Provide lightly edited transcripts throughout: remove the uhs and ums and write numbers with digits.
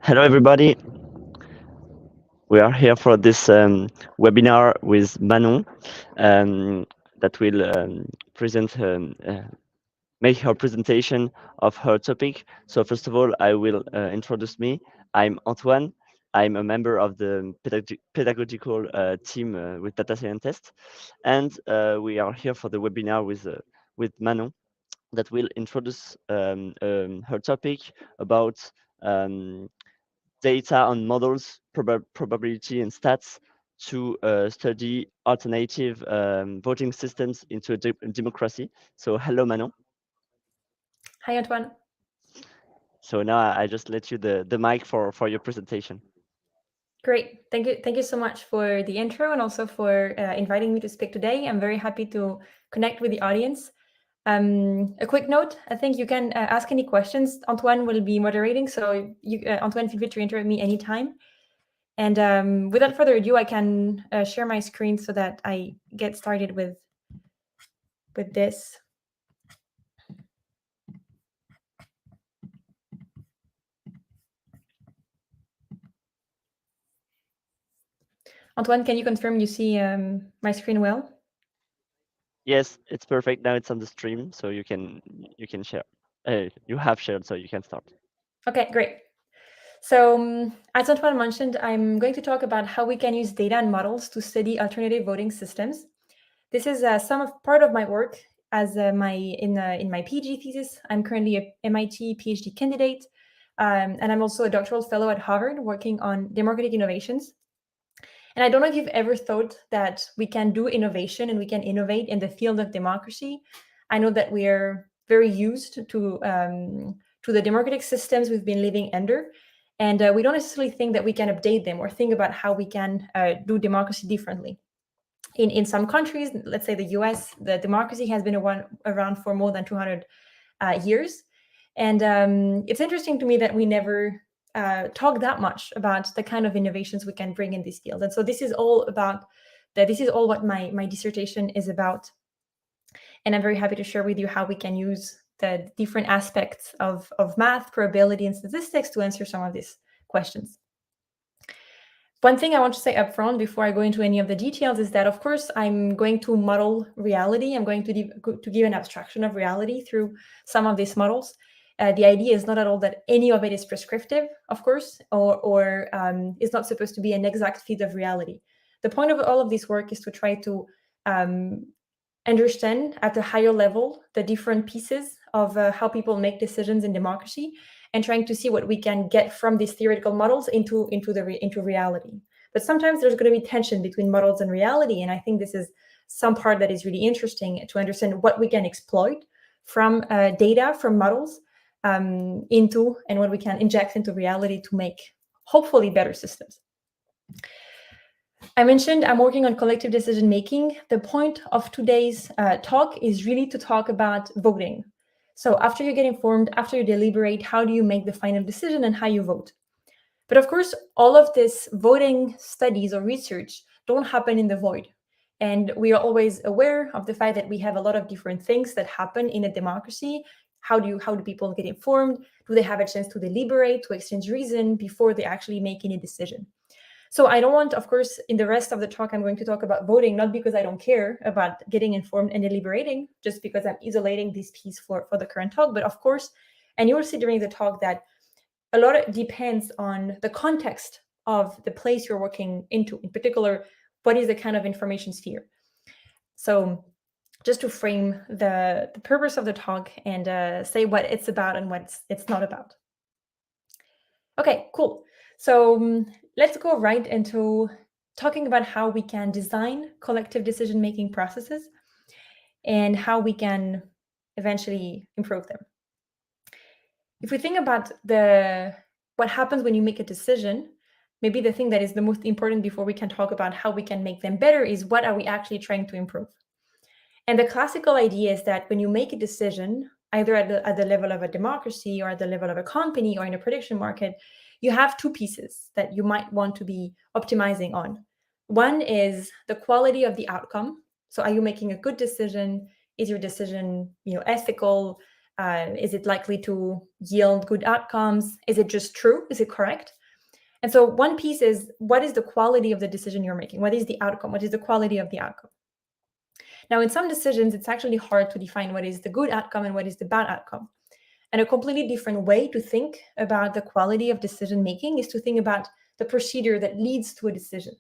Hello, everybody. We are here for this webinar with Manon that will make her presentation of her topic. So first of all, I will introduce me. I'm Antoine. I'm a member of the pedagogical team with data scientists, and we are here for the webinar with Manon that will introduce her topic about um, data on models, probability, and stats to study alternative voting systems into a democracy. So hello, Manon. Hi, Antoine. So now I just let you the mic for your presentation. Great. Thank you so much for the intro and also for inviting me to speak today. I'm very happy to connect with the audience. A quick note, I think you can ask any questions. Antoine will be moderating, so Antoine, feel free to interrupt me anytime. And without further ado, I can share my screen so that I get started with this. Antoine, can you confirm you see my screen well? Yes, it's perfect. Now it's on the stream, so you can share. You have shared, so you can start. Okay, great. So as Antoine mentioned, I'm going to talk about how we can use data and models to study alternative voting systems. This is part of my work as in my PhD thesis. I'm currently a MIT PhD candidate, and I'm also a doctoral fellow at Harvard working on democratic innovations. And I don't know if you've ever thought that we can do innovation and we can innovate in the field of democracy. I know that we're very used to the democratic systems we've been living under, and we don't necessarily think that we can update them or think about how we can do democracy differently. In some countries, let's say the US, the democracy has been around for more than 200 years. And it's interesting to me that we never talk that much about the kind of innovations we can bring in this field. And so this is all what my dissertation is about. And I'm very happy to share with you how we can use the different aspects of math, probability, and statistics to answer some of these questions. One thing I want to say up front before I go into any of the details is that, of course, I'm going to model reality. I'm going to give an abstraction of reality through some of these models. The idea is not at all that any of it is prescriptive, of course, or is not supposed to be an exact fit of reality. The point of all of this work is to try to understand at a higher level the different pieces of how people make decisions in democracy, and trying to see what we can get from these theoretical models into reality. But sometimes there's going to be tension between models and reality, and I think this is some part that is really interesting to understand what we can exploit from data, from models, into, and what we can inject into reality to make hopefully better systems. I mentioned I'm working on collective decision making. The point of today's talk is really to talk about voting. So after you get informed, after you deliberate, how do you make the final decision and how you vote? But of course, all of this voting studies or research don't happen in the void. And we are always aware of the fact that we have a lot of different things that happen in a democracy. How do people get informed? Do they have a chance to deliberate, to exchange reason before they actually make any decision? So I don't want, of course, in the rest of the talk, I'm going to talk about voting, not because I don't care about getting informed and deliberating, just because I'm isolating this piece for the current talk. But of course, and you will see during the talk that a lot of it depends on the context of the place you're working into. In particular, what is the kind of information sphere? So just to frame the purpose of the talk and say what it's about and what it's not about. Okay, cool. So let's go right into talking about how we can design collective decision-making processes and how we can eventually improve them. If we think about what happens when you make a decision, maybe the thing that is the most important before we can talk about how we can make them better is what are we actually trying to improve? And the classical idea is that when you make a decision, either at the level of a democracy or at the level of a company or in a prediction market, you have two pieces that you might want to be optimizing on. One is the quality of the outcome. So are you making a good decision? Is your decision, ethical? Is it likely to yield good outcomes? Is it just true? Is it correct? And so one piece is, what is the quality of the decision you're making? What is the outcome? What is the quality of the outcome? Now, in some decisions, it's actually hard to define what is the good outcome and what is the bad outcome. And a completely different way to think about the quality of decision making is to think about the procedure that leads to a decision.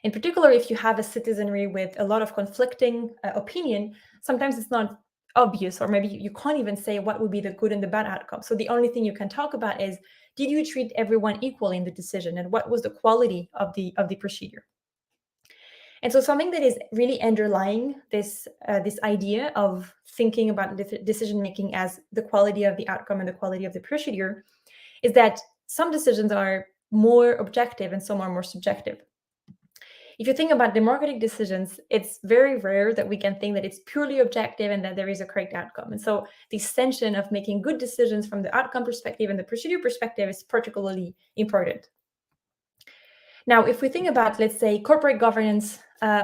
In particular, if you have a citizenry with a lot of conflicting opinion, sometimes it's not obvious, or maybe you can't even say what would be the good and the bad outcome. So the only thing you can talk about is, did you treat everyone equally in the decision, and what was the quality of the procedure? And so something that is really underlying this idea of thinking about decision making as the quality of the outcome and the quality of the procedure is that some decisions are more objective and some are more subjective. If you think about democratic decisions, it's very rare that we can think that it's purely objective and that there is a correct outcome. And so this tension of making good decisions from the outcome perspective and the procedure perspective is particularly important. Now, if we think about, let's say, corporate governance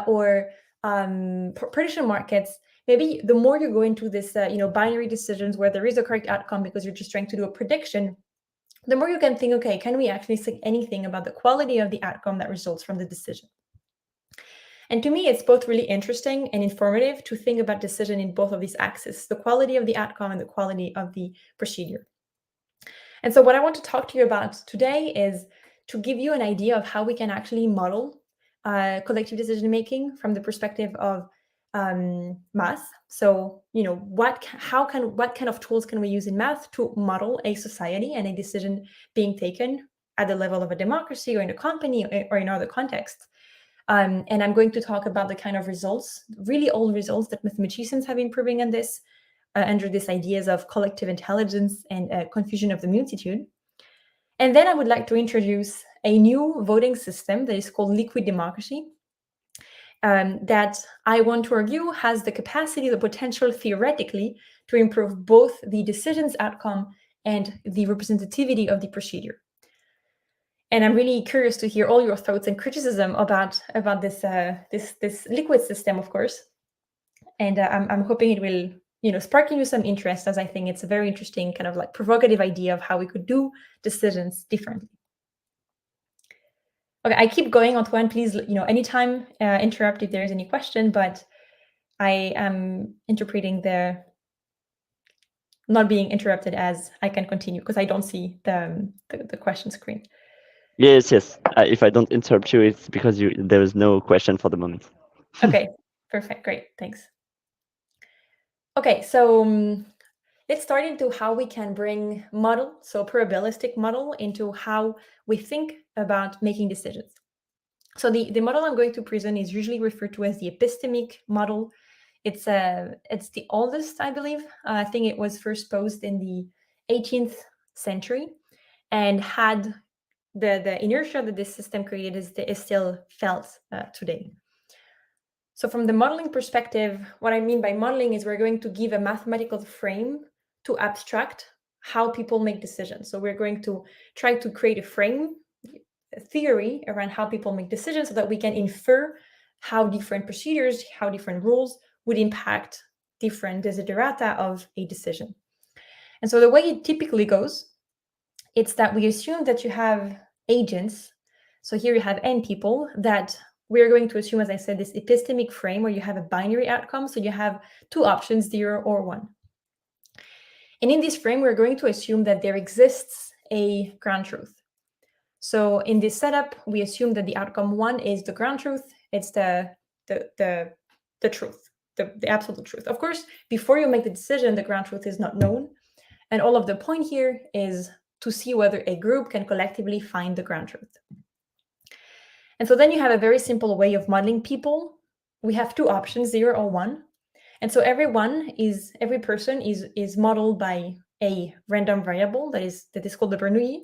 or prediction markets, maybe the more you go into this, binary decisions where there is a correct outcome because you're just trying to do a prediction, the more you can think, okay, can we actually say anything about the quality of the outcome that results from the decision? And to me, it's both really interesting and informative to think about decision in both of these axes, the quality of the outcome and the quality of the procedure. And so what I want to talk to you about today is to give you an idea of how we can actually model collective decision-making from the perspective of math. So, what kind of tools can we use in math to model a society and a decision being taken at the level of a democracy or in a company or in other contexts? And I'm going to talk about the kind of results, really old results that mathematicians have been proving on this under these ideas of collective intelligence and confusion of the multitude. And then I would like to introduce a new voting system that is called liquid democracy, that I want to argue has the capacity, the potential theoretically, to improve both the decision's outcome and the representativity of the procedure. And I'm really curious to hear all your thoughts and criticism about this liquid system, of course. And I'm hoping it will, spark in you some interest, as I think it's a very interesting kind of like provocative idea of how we could do decisions differently. Okay, I keep going, Antoine. Please, anytime interrupt if there is any question. But I am interpreting the not being interrupted as I can continue because I don't see the question screen. Yes. If I don't interrupt you, it's because there is no question for the moment. Okay, perfect, great, thanks. Okay, so let's start into how we can bring model, so probabilistic model, into how we think about making decisions. So the model I'm going to present is usually referred to as the epistemic model. It's the oldest, I believe. I think it was first posed in the 18th century and had the inertia that this system created is still felt today. So from the modeling perspective, what I mean by modeling is we're going to give a mathematical frame to abstract how people make decisions. So we're going to try to create a frame, a theory around how people make decisions so that we can infer how different procedures, how different rules would impact different desiderata of a decision. And so the way it typically goes, it's that we assume that you have agents. So here you have n people that we're going to assume, as I said, this epistemic frame where you have a binary outcome. So you have two options, 0 or 1. And in this frame, we're going to assume that there exists a ground truth. So in this setup, we assume that the outcome 1 is the ground truth. It's the truth, the absolute truth. Of course, before you make the decision, the ground truth is not known. And all of the point here is to see whether a group can collectively find the ground truth. And so then you have a very simple way of modeling people. We have two options, 0 or 1. And so every person is modeled by a random variable that is called the Bernoulli,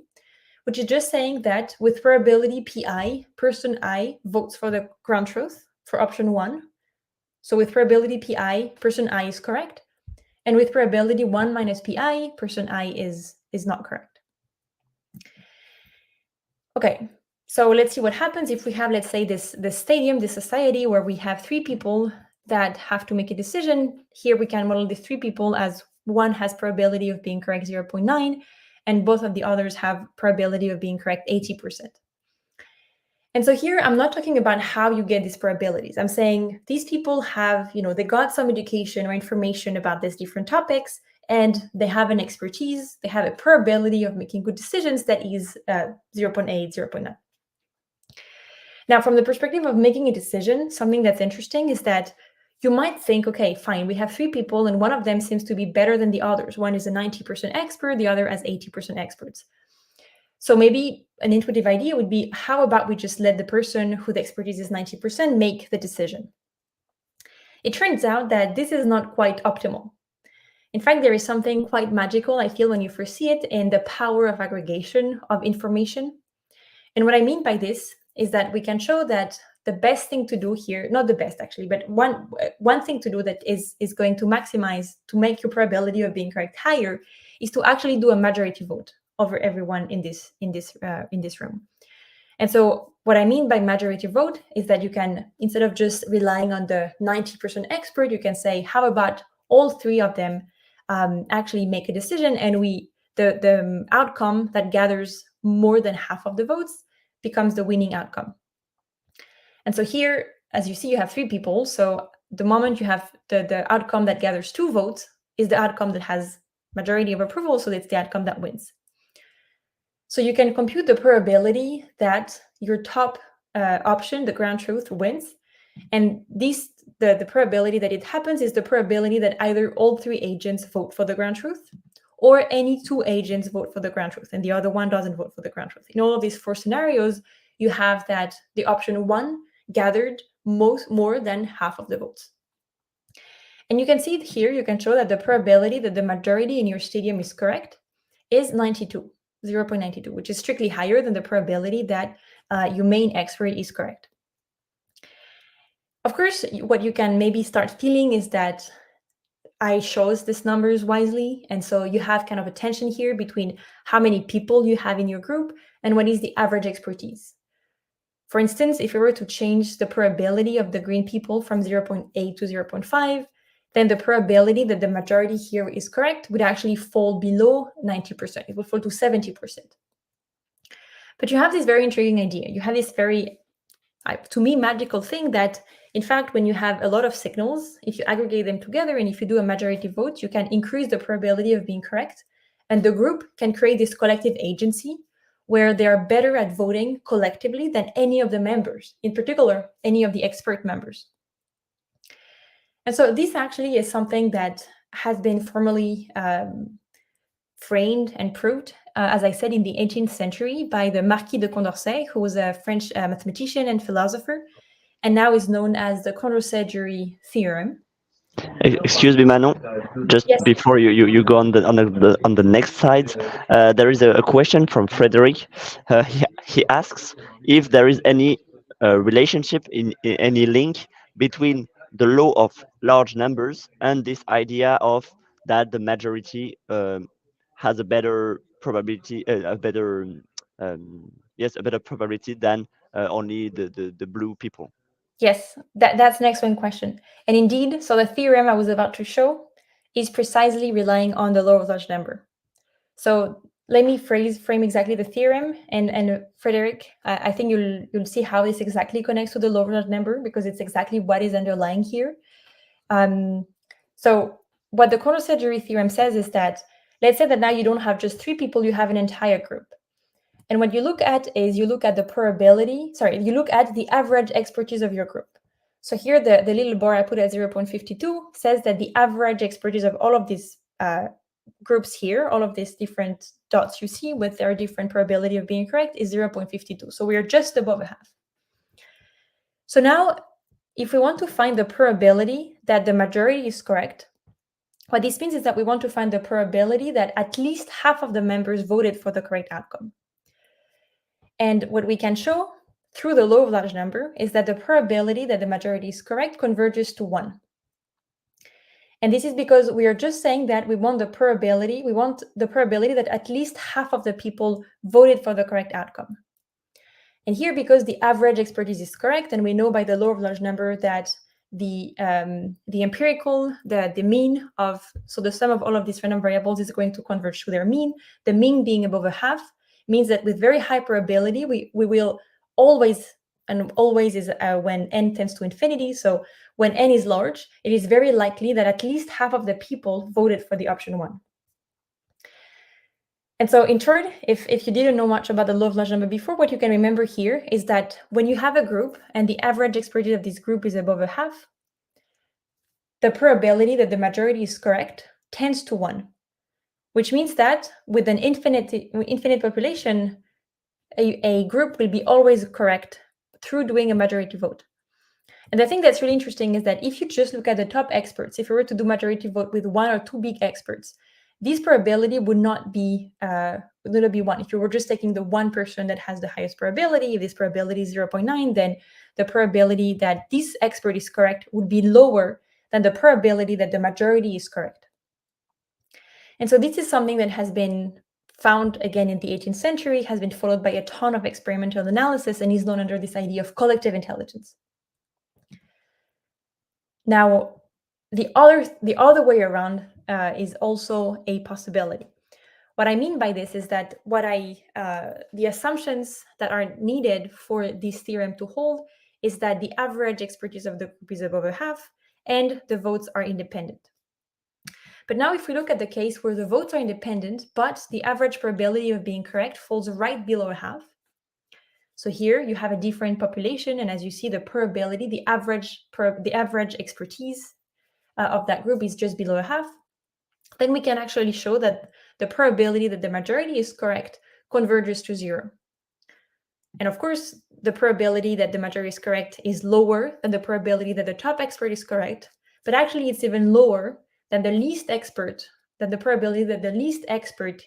which is just saying that with probability pi, person I votes for the ground truth for option 1. So with probability pi, person I is correct. And with probability 1 minus pi, person I is not correct. Okay, so let's see what happens if we have, let's say, this stadium, this society where we have 3 people that have to make a decision. Here we can model the 3 people as one has probability of being correct 0.9, and both of the others have probability of being correct 80%. And so here, I'm not talking about how you get these probabilities. I'm saying these people have, they got some education or information about these different topics, and they have an expertise, they have a probability of making good decisions that is 0.8, 0.9. Now, from the perspective of making a decision, something that's interesting is that you might think, okay, fine, we have 3 people, and one of them seems to be better than the others. One is a 90% expert, the other has 80% experts. So maybe an intuitive idea would be, how about we just let the person whose expertise is 90% make the decision? It turns out that this is not quite optimal. In fact, there is something quite magical, I feel, when you first see it, in the power of aggregation of information. And what I mean by this is that we can show that the best thing to do here, not the best actually, but one thing to do that is going to maximize, to make your probability of being correct higher, is to actually do a majority vote over everyone in this room. And so what I mean by majority vote is that you can, instead of just relying on the 90% expert, you can say, how about all 3 of them actually make a decision, and the outcome that gathers more than half of the votes becomes the winning outcome. And so here, as you see, you have 3 people. So the moment you have the outcome that gathers 2 votes is the outcome that has majority of approval, so it's the outcome that wins. So you can compute the probability that your top option, the ground truth, wins. And the probability that it happens is the probability that either all 3 agents vote for the ground truth, or any 2 agents vote for the ground truth, and the other one doesn't vote for the ground truth. In all of these 4 scenarios, you have that the option 1 gathered more than half of the votes. And you can see it here, you can show that the probability that the majority in your stadium is correct is 0.92, which is strictly higher than the probability that your main expert is correct. Of course, what you can maybe start feeling is that I chose these numbers wisely, and so you have kind of a tension here between how many people you have in your group and what is the average expertise. For instance, if we were to change the probability of the green people from 0.8 to 0.5, then the probability that the majority here is correct would actually fall below 90%. It would fall to 70%. But you have this very intriguing idea. You have this very, to me, magical thing that, in fact, when you have a lot of signals, if you aggregate them together and if you do a majority vote, you can increase the probability of being correct. And the group can create this collective agency where they are better at voting collectively than any of the members, in particular, any of the expert members. And so this actually is something that has been formally framed and proved, as I said, in the 18th century by the Marquis de Condorcet, who was a French mathematician and philosopher, and now is known as the Condorcet-Jury theorem. Excuse me, Manon. Just Yes. before you go on the next slide, there is a question from Frederick. He asks if there is any relationship in any link between the law of large numbers and this idea of that the majority has a better probability, a better probability than only the blue people. Yes, that's an excellent question. And indeed, so the theorem I was about to show is precisely relying on the law of large number. So let me frame exactly the theorem, and Frederick, I think you'll see how this exactly connects to the law of large number, because it's exactly what is underlying here. So what the Condorcet-Jury theorem says is that, let's say that now you don't have just 3 people, you have an entire group. And what you look at is you look at the average expertise of your group. So here, the little bar I put at 0.52 says that the average expertise of all of these groups here, all of these different dots you see with their different probability of being correct, is 0.52. So we are just above a half. So now, if we want to find the probability that the majority is correct, what this means is that we want to find the probability that at least half of the members voted for the correct outcome. And what we can show through the law of large number is that the probability that the majority is correct converges to 1. And this is because we are just saying that we want the probability that at least half of the people voted for the correct outcome. And here, because the average expertise is correct, and we know by the law of large number that the empirical, the mean of, so the sum of all of these random variables is going to converge to their mean. The mean being above a half means that with very high probability, we will always, and always is when n tends to infinity. So when n is large, it is very likely that at least half of the people voted for the option 1. And so in turn, if you didn't know much about the law of large number before, what you can remember here is that when you have a group and the average expertise of this group is above a half, the probability that the majority is correct tends to 1, which means that with an infinite population, a group will be always correct through doing a majority vote. And the thing that's really interesting is that if you just look at the top experts, if you were to do majority vote with 1 or 2 big experts, this probability would not be 1. If you were just taking the one person that has the highest probability, if this probability is 0.9, then the probability that this expert is correct would be lower than the probability that the majority is correct. And so this is something that has been found again in the 18th century, has been followed by a ton of experimental analysis, and is known under this idea of collective intelligence. Now, the other way around is also a possibility. What I mean by this is that the assumptions that are needed for this theorem to hold is that the average expertise of the group is above a half and the votes are independent. But now if we look at the case where the votes are independent, but the average probability of being correct falls right below a half. So here you have a different population, and as you see, the probability, the average expertise of that group is just below a half. Then we can actually show that the probability that the majority is correct converges to 0. And of course, the probability that the majority is correct is lower than the probability that the top expert is correct, but actually it's even lower than the least expert, than the probability that the least expert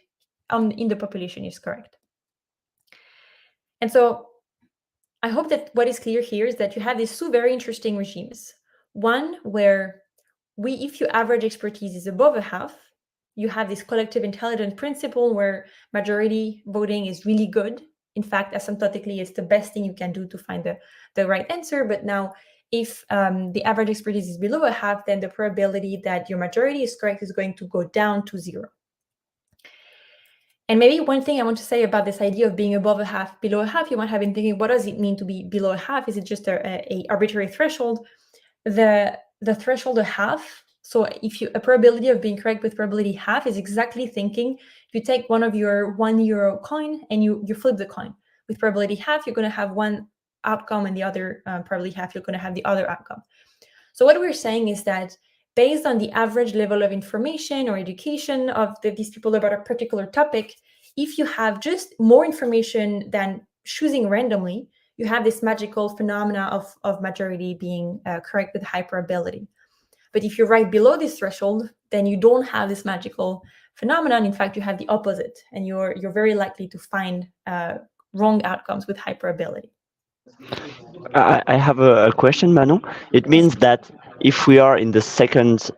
in the population is correct. And so I hope that what is clear here is that you have these 2 very interesting regimes. One where if your average expertise is above a half, you have this collective intelligence principle where majority voting is really good. In fact, asymptotically, it's the best thing you can do to find the right answer. But now, if the average expertise is below a half, then the probability that your majority is correct is going to go down to 0. And maybe one thing I want to say about this idea of being above a half, below a half, you might have been thinking, what does it mean to be below a half? Is it just a arbitrary threshold? The threshold of half, so if a probability of being correct with probability half is exactly thinking, if you take one of your €1 coin and you flip the coin. With probability half, you're going to have one outcome, and the other probability half, you're going to have the other outcome. So what we're saying is that based on the average level of information or education of these people about a particular topic, if you have just more information than choosing randomly, you have this magical phenomena of majority being correct with high probability. But if you're right below this threshold, then you don't have this magical phenomenon. In fact, you have the opposite, and you're very likely to find wrong outcomes with high probability. I have a question, Manon. It means that if we are in the second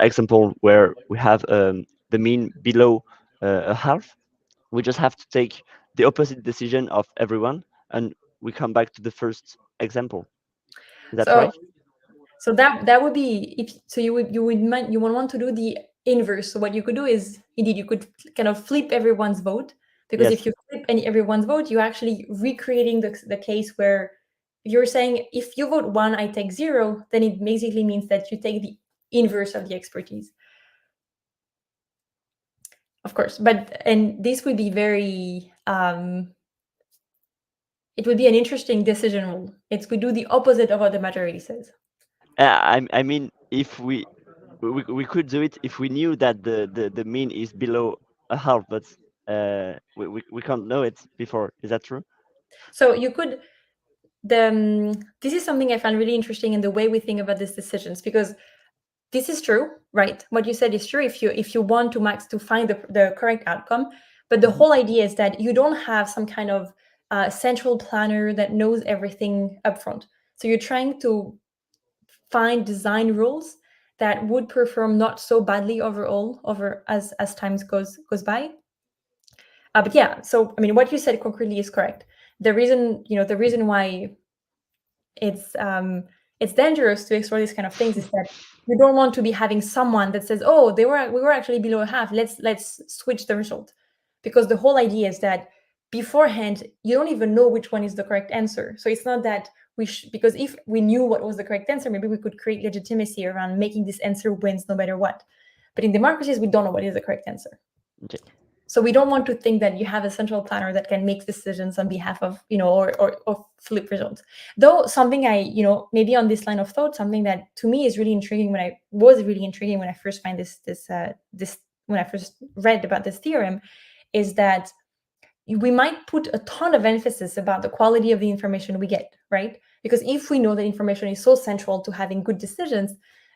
example where we have the mean below a half, we just have to take the opposite decision of everyone, and we come back to the first example. Is that right? So that would be you would want to do the inverse. So what you could do is indeed you could kind of flip everyone's vote, because Yes. if you flip everyone's vote, you're actually recreating the case where you're saying if you vote 1, I take 0, then it basically means that you take the inverse of the expertise. Of course, and this would be very it would be an interesting decision rule. We do the opposite of what the majority says. I mean, if we could do it if we knew that the mean is below a half, but we can't know it before. Is that true? So you could. This is something I found really interesting in the way we think about these decisions, because this is true, right? What you said is true if you want to find the correct outcome, but the whole idea is that you don't have some kind of central planner that knows everything upfront. So you're trying to find design rules that would perform not so badly overall as time goes by. But yeah, so I mean, what you said concretely is correct. The reason why it's dangerous to explore these kind of things is that you don't want to be having someone that says, oh, we were actually below half, let's switch the result. Because the whole idea is that beforehand, you don't even know which one is the correct answer. So it's not that because if we knew what was the correct answer, maybe we could create legitimacy around making this answer wins no matter what. But in democracies, we don't know what is the correct answer. Okay. So we don't want to think that you have a central planner that can make decisions on behalf of, or flip results. Though something maybe on this line of thought, something that to me is really intriguing when I first find when I first read about this theorem, is that we might put a ton of emphasis about the quality of the information we get, right? Because if we know that information is so central to having good decisions,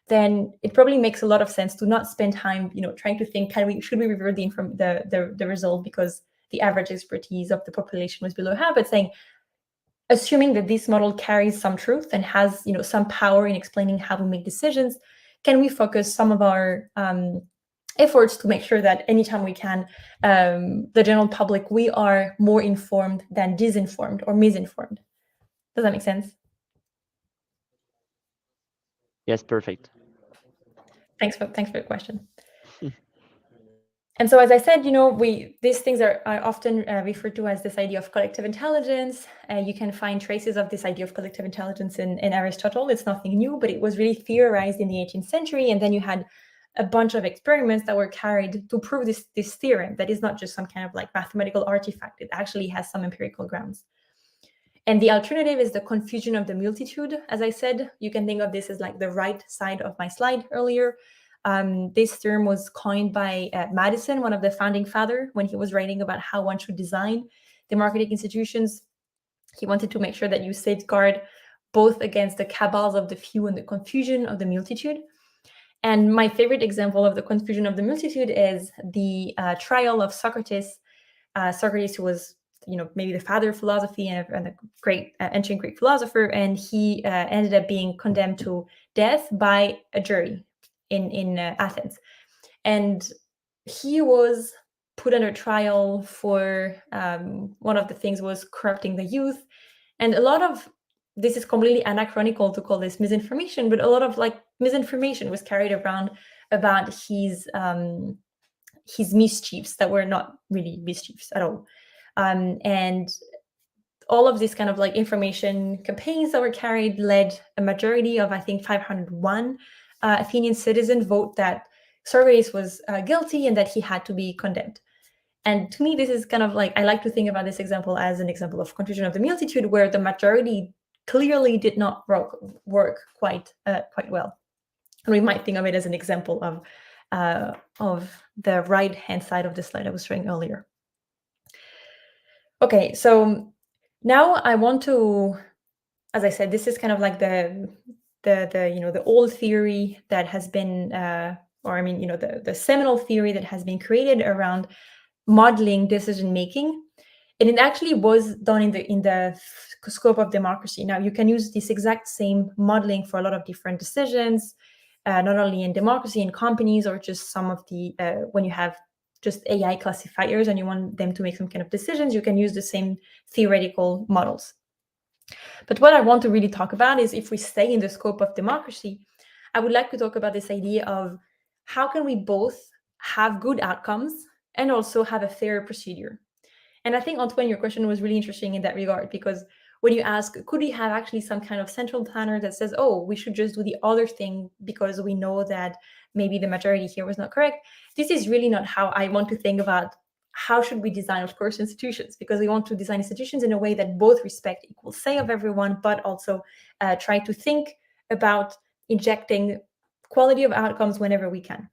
then it probably makes a lot of sense to not spend time, trying to think, should we revert the result because the average expertise of the population was below half, but saying, assuming that this model carries some truth and has, some power in explaining how we make decisions, can we focus some of our efforts to make sure that anytime we can, the general public, we are more informed than disinformed or misinformed? Does that make sense? Yes, perfect. Thanks for the question. And so, as I said, these things are often referred to as this idea of collective intelligence. You can find traces of this idea of collective intelligence in Aristotle. It's nothing new, but it was really theorized in the 18th century. And then you had a bunch of experiments that were carried to prove this theorem that is not just some kind of like mathematical artifact. It actually has some empirical grounds. And the alternative is the confusion of the multitude. As I said, you can think of this as like the right side of my slide earlier. This term was coined by Madison, one of the founding fathers, when he was writing about how one should design democratic institutions. He wanted to make sure that you safeguard both against the cabals of the few and the confusion of the multitude. And my favorite example of the confusion of the multitude is the trial of Socrates. Socrates, who was maybe the father of philosophy and a great ancient Greek philosopher, and he ended up being condemned to death by a jury in Athens. And he was put under trial for one of the things was corrupting the youth. And a lot of this is completely anachronical to call this misinformation, but a lot of like misinformation was carried around about his mischiefs that were not really mischiefs at all. And all of these kind of like information campaigns that were carried led a majority of, I think, 501 Athenian citizens vote that Socrates was guilty and that he had to be condemned. And to me, this is kind of like, I like to think about this example as an example of confusion of the multitude, where the majority clearly did not work quite well. And we might think of it as an example of the right-hand side of the slide I was showing earlier. Okay, so now I want to, as I said, this is kind of like the old theory that has been, the seminal theory that has been created around modeling decision making, and it actually was done in the scope of democracy. Now you can use this exact same modeling for a lot of different decisions, not only in democracy, in companies, or just some of the when you have just AI classifiers and you want them to make some kind of decisions, you can use the same theoretical models. But what I want to really talk about is, if we stay in the scope of democracy, I would like to talk about this idea of how can we both have good outcomes and also have a fair procedure. And I think, Antoine, your question was really interesting in that regard, because when you ask, could we have actually some kind of central planner that says, oh, we should just do the other thing because we know that maybe the majority here was not correct? This is really not how I want to think about how should we design, of course, institutions, because we want to design institutions in a way that both respect equal say of everyone, but also try to think about injecting quality of outcomes whenever we can.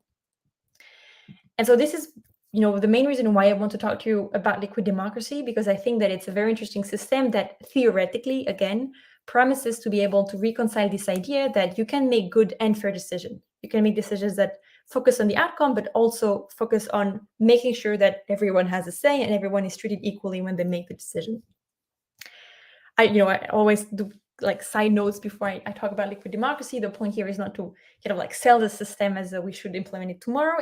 And so this is the main reason why I want to talk to you about liquid democracy, because I think that it's a very interesting system that theoretically, again, promises to be able to reconcile this idea that you can make good and fair decisions. You can make decisions that focus on the outcome, but also focus on making sure that everyone has a say and everyone is treated equally when they make the decision. I always do like side notes before I talk about liquid democracy. The point here is not to kind of like sell the system as we should implement it tomorrow.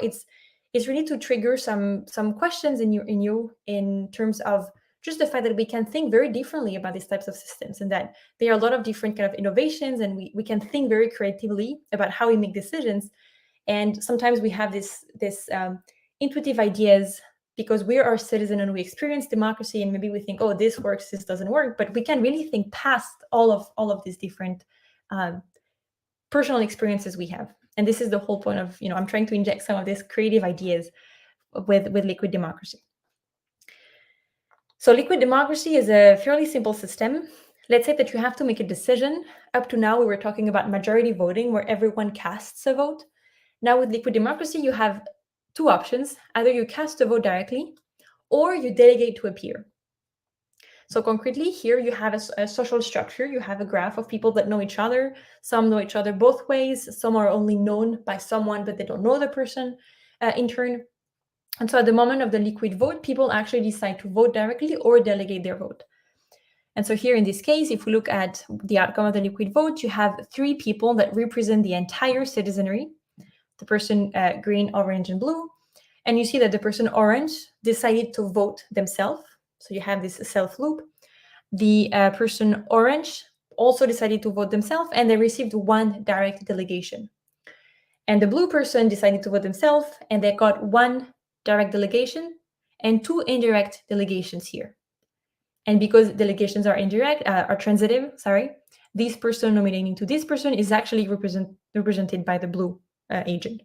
It's really to trigger some questions in you in terms of just the fact that we can think very differently about these types of systems, and that there are a lot of different kind of innovations, and we can think very creatively about how we make decisions. And sometimes we have this intuitive ideas because we are a citizen and we experience democracy, and maybe we think, oh, this works, this doesn't work, but we can really think past all of these different personal experiences we have. And this is the whole point of, I'm trying to inject some of these creative ideas with liquid democracy. So liquid democracy is a fairly simple system. Let's say that you have to make a decision. Up to now, we were talking about majority voting, where everyone casts a vote. Now with liquid democracy, you have two options. Either you cast a vote directly, or you delegate to a peer. So concretely, here you have a social structure. You have a graph of people that know each other. Some know each other both ways. Some are only known by someone, but they don't know the person in turn. And so at the moment of the liquid vote, people actually decide to vote directly or delegate their vote. And so here in this case, if we look at the outcome of the liquid vote, you have three people that represent the entire citizenry, the person green, orange, and blue. And you see that the person orange decided to vote themselves. So you have this self loop. The person orange also decided to vote themselves, and they received one direct delegation. And the blue person decided to vote themselves, and they got one direct delegation and two indirect delegations here. And because delegations are indirect, are transitive, this person nominating to this person is actually represented by the blue agent.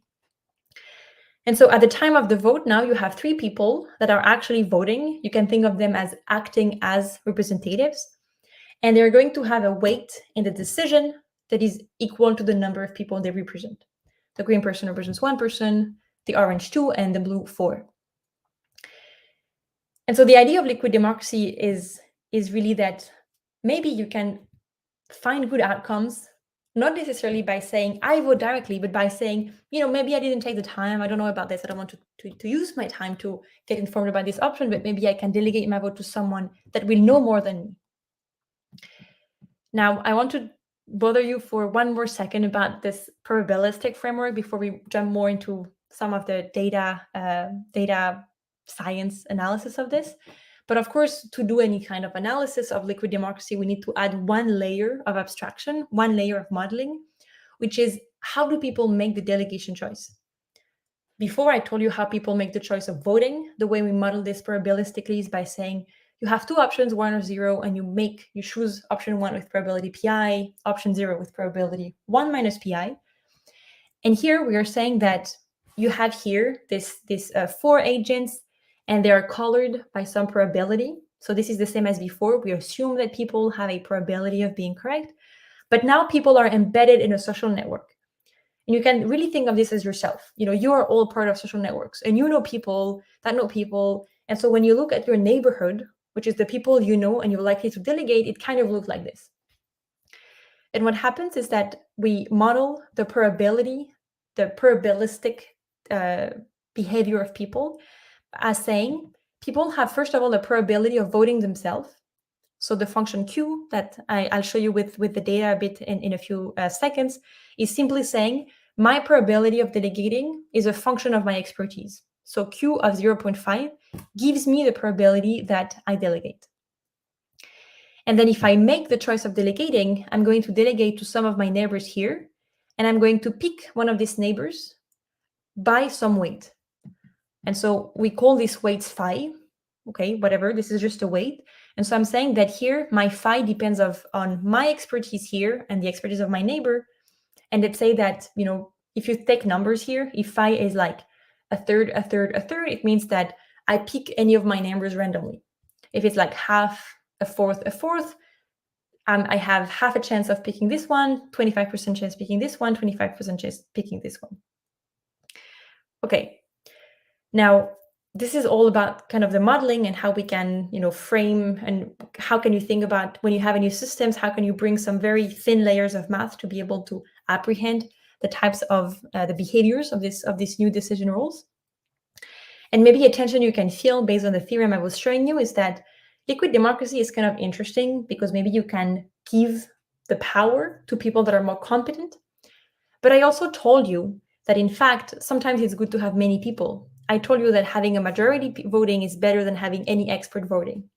And so at the time of the vote, now you have three people that are actually voting. You can think of them as acting as representatives. And they're going to have a weight in the decision that is equal to the number of people they represent. The green person represents one person, the orange 2, and the blue 4. And so the idea of liquid democracy is really that maybe you can find good outcomes, not necessarily by saying, I vote directly, but by saying, maybe I didn't take the time, I don't know about this, I don't want to use my time to get informed about this option, but maybe I can delegate my vote to someone that will know more than me. Now, I want to bother you for one more second about this probabilistic framework before we jump more into some of the data science analysis of this. But of course, to do any kind of analysis of liquid democracy, we need to add one layer of abstraction, one layer of modeling, which is how do people make the delegation choice? Before I told you how people make the choice of voting, the way we model this probabilistically is by saying you have two options, 1 or 0, and you choose option 1 with probability pi, option 0 with probability 1 minus pi. And here we are saying that you have here this 4 agents, and they are colored by some probability. So this is the same as before. We assume that people have a probability of being correct, but now people are embedded in a social network. And you can really think of this as yourself. You are all part of social networks, and you know people that know people. And so when you look at your neighborhood, which is the people you know and you're likely to delegate, it kind of looks like this. And what happens is that we model the probability, the probabilistic behavior of people as saying people have, first of all, the probability of voting themselves. So the function Q that I'll show you with the data a bit in a few seconds is simply saying my probability of delegating is a function of my expertise. So Q of 0.5 gives me the probability that I delegate. And then if I make the choice of delegating, I'm going to delegate to some of my neighbors here, and I'm going to pick one of these neighbors by some weight. And so we call this weights phi, okay, whatever, this is just a weight. And so I'm saying that here, my phi depends on my expertise here and the expertise of my neighbor. And let's say that, if you take numbers here, if phi is like a third, a third, a third, it means that I pick any of my neighbors randomly. If it's like half, a fourth, I have half a chance of picking this one, 25% chance picking this one, 25% chance picking this one. Okay. Now, this is all about kind of the modeling and how we can, frame, and how can you think about when you have new systems, how can you bring some very thin layers of math to be able to apprehend the types of the behaviors of these new decision rules. And maybe a tension you can feel based on the theorem I was showing you is that liquid democracy is kind of interesting because maybe you can give the power to people that are more competent. But I also told you that, in fact, sometimes it's good to have many people. I told you that having a majority voting is better than having any expert voting.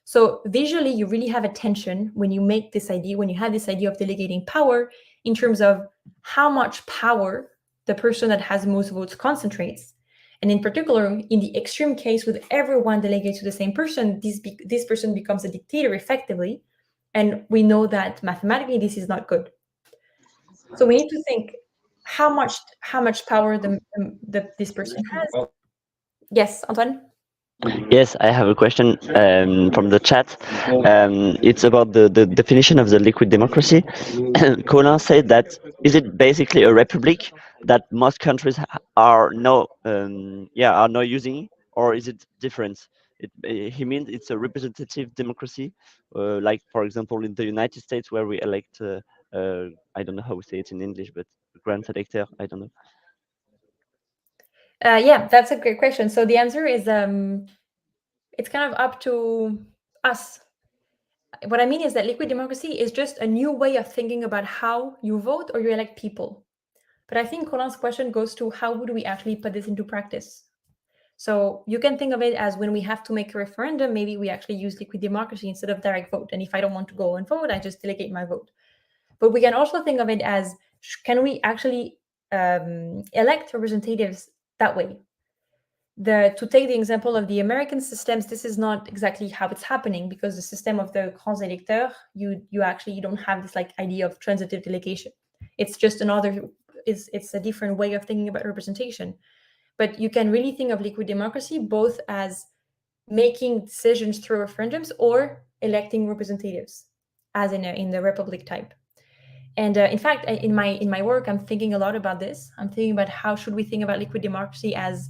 So visually, you really have a tension when you make this idea, when you have this idea of delegating power in terms of how much power the person that has most votes concentrates. And in particular, in the extreme case with everyone delegates to the same person, this person becomes a dictator effectively. And we know that mathematically, this is not good. So we need to think how much power this person has. Yes, Antoine? Yes, I have a question from the chat. It's about the definition of the liquid democracy. Colin said that is it basically a republic that most countries are now using, or is it different? He means it's a representative democracy, like for example in the United States where we elect I don't know how we say it in English, but grand elector. I don't know. Yeah, that's a great question. So the answer is it's kind of up to us. What I mean is that liquid democracy is just a new way of thinking about how you vote or you elect people. But I think Colin's question goes to how would we actually put this into practice? So you can think of it as when we have to make a referendum, maybe we actually use liquid democracy instead of direct vote. And if I don't want to go and vote, I just delegate my vote. But we can also think of it as, can we actually elect representatives that way? To take the example of the American systems, this is not exactly how it's happening, because the system of the grands électeurs, you don't have this like idea of transitive delegation. It's just it's a different way of thinking about representation. But you can really think of liquid democracy both as making decisions through referendums or electing representatives, as in the republic type. And in fact, in my work, I'm thinking a lot about this. I'm thinking about how should we think about liquid democracy as,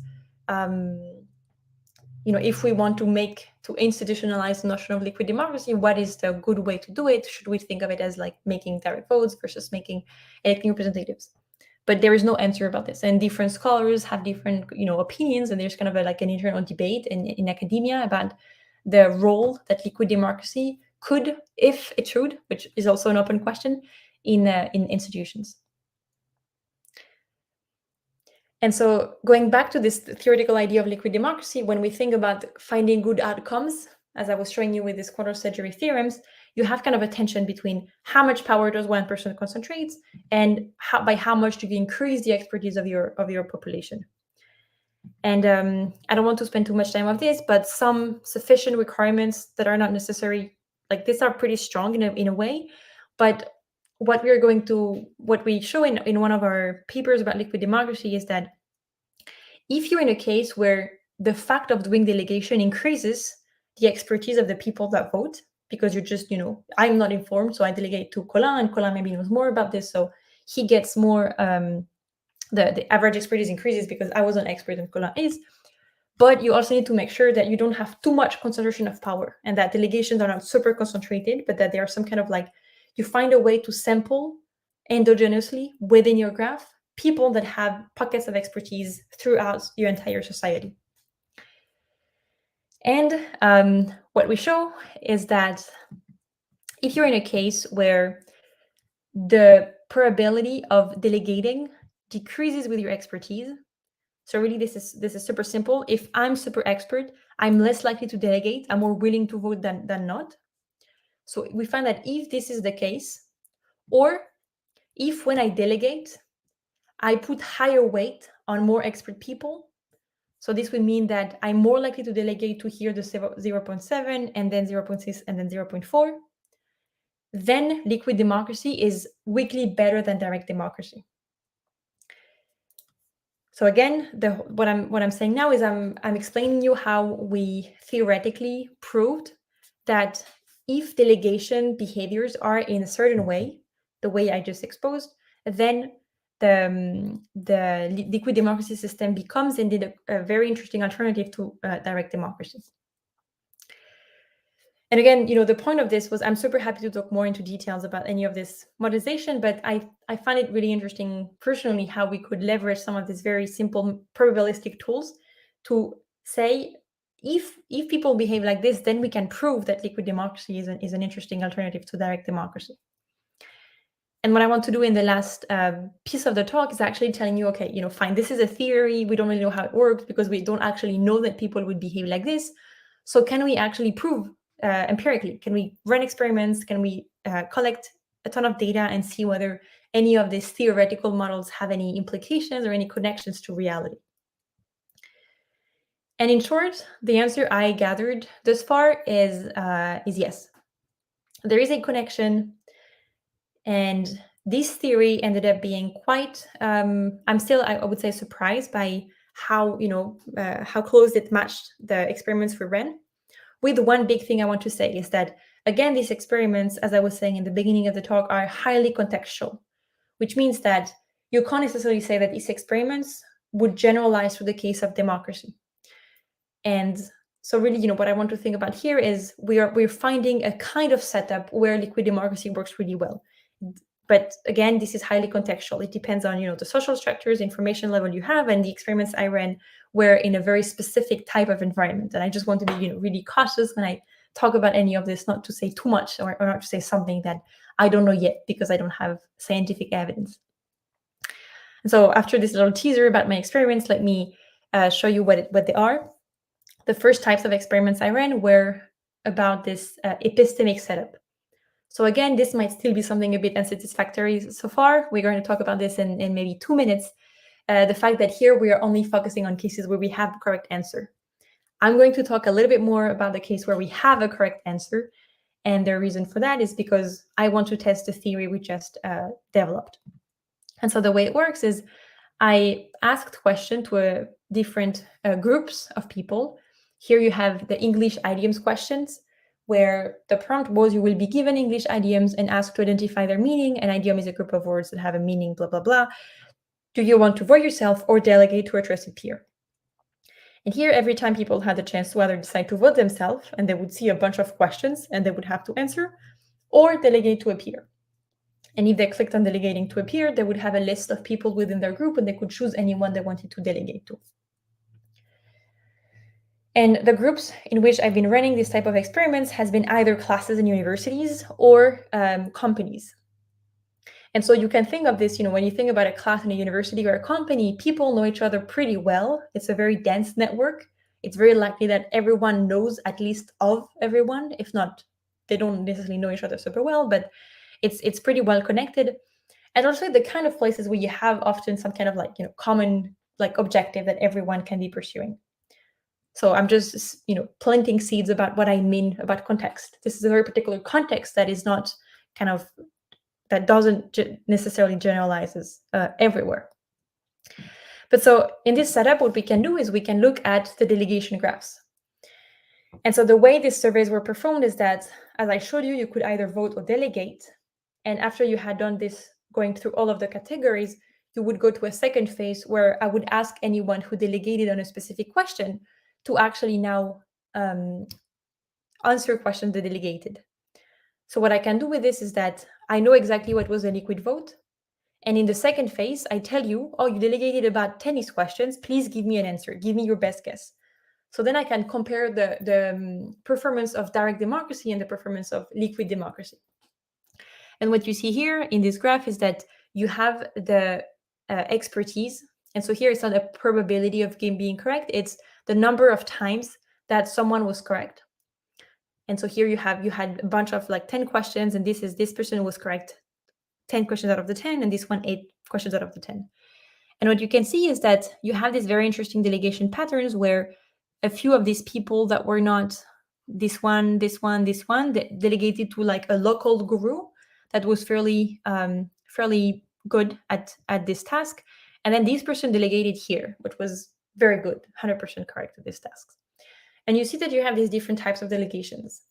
if we want to institutionalize the notion of liquid democracy, what is the good way to do it? Should we think of it as like making direct votes versus electing representatives? But there is no answer about this, and different scholars have different opinions, and there's kind of an internal debate in academia about the role that liquid democracy could, if it should, which is also an open question, in institutions. And so going back to this theoretical idea of liquid democracy, when we think about finding good outcomes, as I was showing you with these quarter-century theorems, you have kind of a tension between how much power does one person concentrate and by how much do you increase the expertise of your population. And I don't want to spend too much time on this, but some sufficient requirements that are not necessary, like this, are pretty strong in a way. But what we show in one of our papers about liquid democracy is that if you're in a case where the fact of doing delegation increases the expertise of the people that vote, because you're just, I'm not informed, so I delegate to Colin, and Colin maybe knows more about this, so he gets more, the average expertise increases because I was an expert and Colin is. But you also need to make sure that you don't have too much concentration of power, and that delegations are not super concentrated, but that there are some kind of you find a way to sample endogenously within your graph people that have pockets of expertise throughout your entire society. And what we show is that if you're in a case where the probability of delegating decreases with your expertise, so really this is super simple. If I'm super expert, I'm less likely to delegate. I'm more willing to vote than not. So we find that if this is the case, or if when I delegate, I put higher weight on more expert people, so this would mean that I'm more likely to delegate to here the 0.7 and then 0.6 and then 0.4, then liquid democracy is weakly better than direct democracy. So again, what I'm saying now is I'm explaining you how we theoretically proved that if delegation behaviors are in a certain way, the way I just exposed, then the liquid democracy system becomes indeed a very interesting alternative to direct democracy. And again, the point of this was I'm super happy to talk more into details about any of this modelization, but I find it really interesting personally how we could leverage some of these very simple probabilistic tools to say, if people behave like this, then we can prove that liquid democracy is an interesting alternative to direct democracy. And what I want to do in the last piece of the talk is actually telling you, okay, fine, this is a theory. We don't really know how it works because we don't actually know that people would behave like this. So can we actually prove empirically? Can we run experiments? Can we collect a ton of data and see whether any of these theoretical models have any implications or any connections to reality? And in short, the answer I gathered thus far is yes. There is a connection, and this theory ended up being quite. I'm still, I would say, surprised by how how close it matched the experiments we ran. With one big thing I want to say is that, again, these experiments, as I was saying in the beginning of the talk, are highly contextual, which means that you can't necessarily say that these experiments would generalize to the case of democracy. And so really, what I want to think about here is we're finding a kind of setup where liquid democracy works really well. But again, this is highly contextual. It depends on, the social structures, information level you have, and the experiments I ran were in a very specific type of environment. And I just want to be, really cautious when I talk about any of this, not to say too much or not to say something that I don't know yet because I don't have scientific evidence. And so after this little teaser about my experiments, let me show you what they are. The first types of experiments I ran were about this epistemic setup. So again, this might still be something a bit unsatisfactory so far. We're going to talk about this in maybe 2 minutes. The fact that here we are only focusing on cases where we have the correct answer. I'm going to talk a little bit more about the case where we have a correct answer. And the reason for that is because I want to test the theory we just developed. And so the way it works is I asked questions to different groups of people. Here you have the English idioms questions, where the prompt was you will be given English idioms and asked to identify their meaning. An idiom is a group of words that have a meaning, blah, blah, blah. Do you want to vote yourself or delegate to a trusted peer? And here, every time people had the chance to either decide to vote themselves, and they would see a bunch of questions and they would have to answer, or delegate to a peer. And if they clicked on delegating to a peer, they would have a list of people within their group and they could choose anyone they wanted to delegate to. And the groups in which I've been running this type of experiments has been either classes in universities or companies. And so you can think of this, when you think about a class in a university or a company, people know each other pretty well. It's a very dense network. It's very likely that everyone knows at least of everyone. If not, they don't necessarily know each other super well, but it's pretty well connected. And also the kind of places where you have often some kind of common objective that everyone can be pursuing. So I'm just, planting seeds about what I mean about context. This is a very particular context that is not that doesn't necessarily generalizes everywhere. But so in this setup, what we can do is we can look at the delegation graphs. And so the way these surveys were performed is that, as I showed you, you could either vote or delegate. And after you had done this, going through all of the categories, you would go to a second phase where I would ask anyone who delegated on a specific question to actually now answer questions they delegated. So what I can do with this is that I know exactly what was a liquid vote. And in the second phase, I tell you, oh, you delegated about 10 questions. Please give me an answer. Give me your best guess. So then I can compare the performance of direct democracy and the performance of liquid democracy. And what you see here in this graph is that you have the expertise. And so here it's not a probability of game being correct. It's the number of times that someone was correct. And so here you had a bunch of 10 questions, and this person was correct 10 questions out of the 10, and this one 8 questions out of the 10. And what you can see is that you have these very interesting delegation patterns where a few of these people that were not this one, delegated to a local guru that was fairly good at this task. And then this person delegated here, which was very good, 100% correct at this task. And you see that you have these different types of delegations.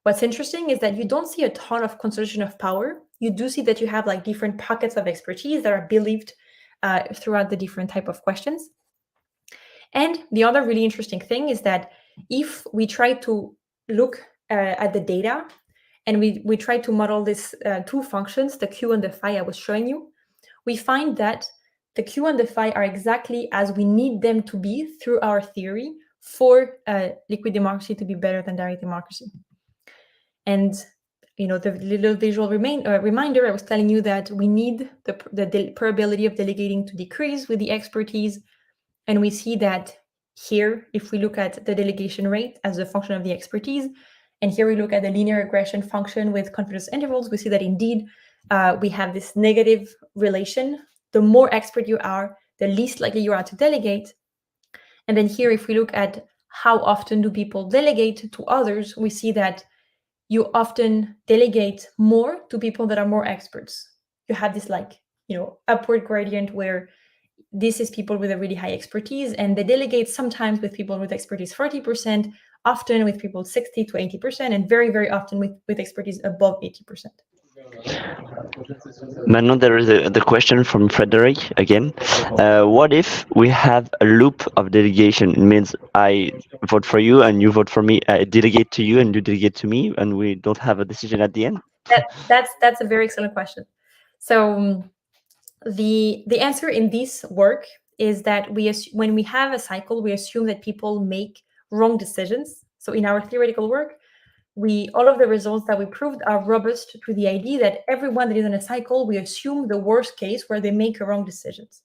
What's interesting is that you don't see a ton of concentration of power. You do see that you have different pockets of expertise that are believed throughout the different type of questions. And the other really interesting thing is that if we try to look at the data and we try to model these two functions, the Q and the phi I was showing you, we find that the Q and the phi are exactly as we need them to be through our theory for liquid democracy to be better than direct democracy. And the little visual reminder, I was telling you that we need the probability of delegating to decrease with the expertise. And we see that here, if we look at the delegation rate as a function of the expertise, And here we look at the linear regression function with confidence intervals. We see that indeed we have this negative relation. The more expert you are, the least likely you are to delegate. And then here, if we look at how often do people delegate to others, we see that you often delegate more to people that are more experts. You have this upward gradient where this is people with a really high expertise, and they delegate sometimes with people with expertise 40%, often with people 60 to 80%, and very, very often with expertise above 80%. Manon, there is the question from Frederick again. What if we have a loop of delegation? It means I vote for you and you vote for me. I delegate to you and you delegate to me, and we don't have a decision at the end? That's a very excellent question. So the answer in this work is that when we have a cycle, we assume that people make wrong decisions. So in our theoretical work, all of the results that we proved are robust to the idea that everyone that is in a cycle, we assume the worst case where they make wrong decisions.